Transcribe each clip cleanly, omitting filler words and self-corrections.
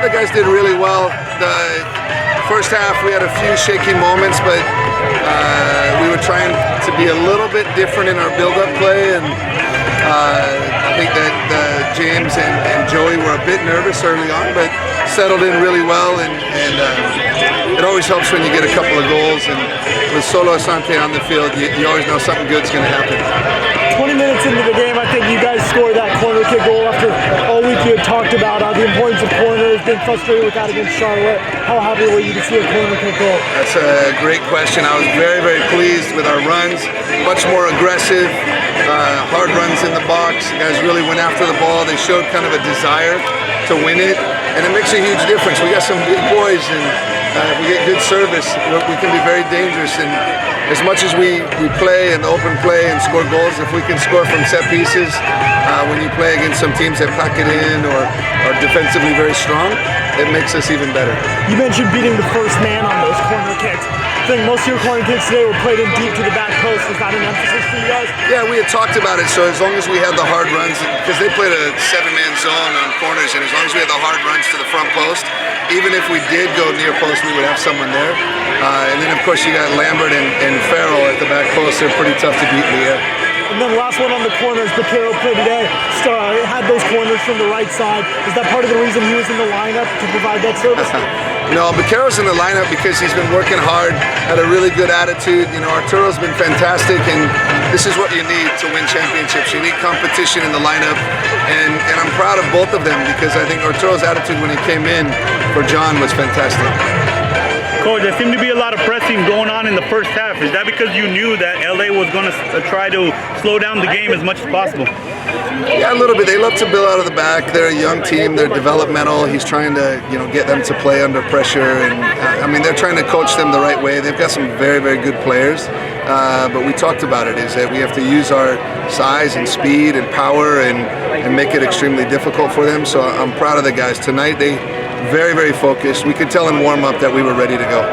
the guys did really well. The first half we had a few shaky moments, but we were trying to be a little bit different in our build-up play, and I think that James and Joey were a bit nervous early on, but settled in really well, and it always helps when you get a couple of goals, and with Solo Asante on the field, you always know something good's going to happen. 20 minutes into the game, I think you guys scored that corner kick goal after all week you had talked about the importance of corners, being frustrated with that against Charlotte. How happy were you to see a corner kick goal? That's a great question. I was very, very pleased with our runs. Much more aggressive, hard runs in the box. The guys really went after the ball. They showed kind of a desire to win it, and it makes a huge difference. We got some big boys, and if we get good service, we can be very dangerous. And as much as we play and open play and score goals, if we can score from set pieces, when you play against some teams that pack it in or are defensively very strong, it makes us even better. You mentioned beating the first man on those corner kicks. I think most of your corner kicks today were played in deep to the back post. Was that an emphasis for you guys? Yeah, we had talked about it, so as long as we had the hard runs, because they played a 7-man zone on corners, and as long as we had the hard runs to the front post, even if we did go near post, we would have someone there. And then, of course, you got Lambert and Farrell at the back post. They're pretty tough to beat in the air. And then last one on the corners, Bakero played today, had those corners from the right side. Is that part of the reason he was in the lineup, to provide that service? No, Bakero's in the lineup because he's been working hard, had a really good attitude. You know, Arturo's been fantastic, and this is what you need to win championships. You need competition in the lineup, and I'm proud of both of them because I think Arturo's attitude when he came in for John was fantastic. Coach, there seemed to be a lot of pressing going on in the first half. Is that because you knew that LA was going to try to slow down the game as much as possible? Yeah, a little bit. They love to build out of the back. They're a young team. They're developmental. He's trying to, get them to play under pressure, and I mean, they're trying to coach them the right way. They've got some very, very good players, but we talked about it. Is that we have to use our size and speed and power and make it extremely difficult for them. So I'm proud of the guys tonight. They very, very focused. We could tell in warm-up that we were ready to go.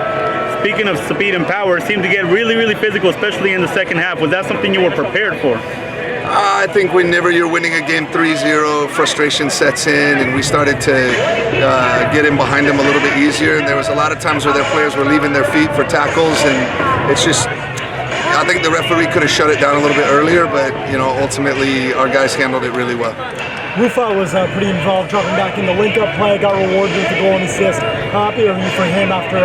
Speaking of speed and power, it seemed to get really, really physical, especially in the second half. Was that something you were prepared for? I think whenever you're winning a game 3-0, frustration sets in, and we started to get in behind them a little bit easier. And there was a lot of times where their players were leaving their feet for tackles, and it's just, I think the referee could have shut it down a little bit earlier, but ultimately our guys handled it really well. Rufa was pretty involved, dropping back in the link-up play, got rewarded with the goal and assist. How happy are you for him after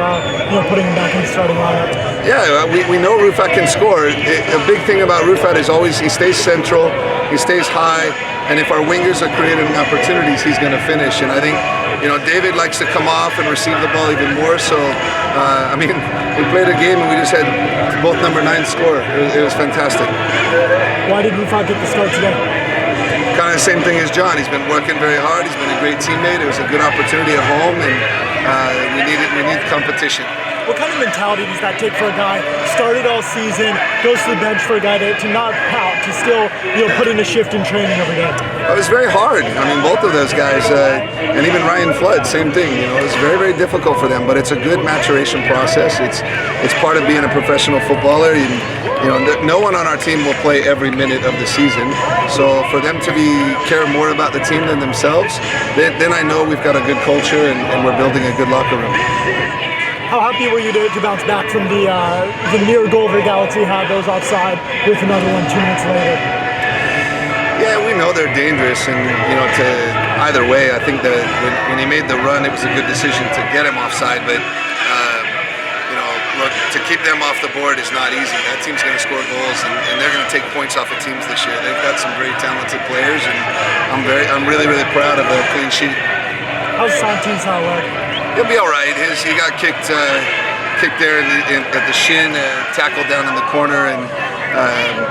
putting him back in the starting lineup? Yeah, we know Rufat can score. A big thing about Rufat is always he stays central, he stays high, and if our wingers are creating opportunities, he's going to finish. And I think, David likes to come off and receive the ball even more. So, we played a game and we just had both number 9 score. It was fantastic. Why did Rufat get the start today? Kind of the same thing as John. He's been working very hard. He's been a great teammate. It was a good opportunity at home, and we need competition. What kind of mentality does that take for a guy started all season, goes to the bench for a guy to not pout, to still put in a shift in training every day? It was very hard. I mean, both of those guys, and even Ryan Flood, same thing. It was very, very difficult for them, but it's a good maturation process. It's part of being a professional footballer. No one on our team will play every minute of the season. So for them to care more about the team than themselves, then I know we've got a good culture and we're building a good locker room. How happy were you to bounce back from the near goal the Galaxy had, those offside, with another one 2 minutes later? Yeah, we know they're dangerous, and to either way, I think that when he made the run, it was a good decision to get him offside. But look, to keep them off the board is not easy. That team's going to score goals, and they're going to take points off of teams this year. They've got some very talented players, and I'm really, really proud of the clean sheet. How's Schantz leg? He'll be all right. He got kicked there at the shin, tackled down in the corner, and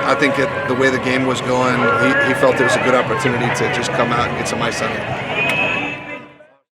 I think the way the game was going, he felt it was a good opportunity to just come out and get some ice on it.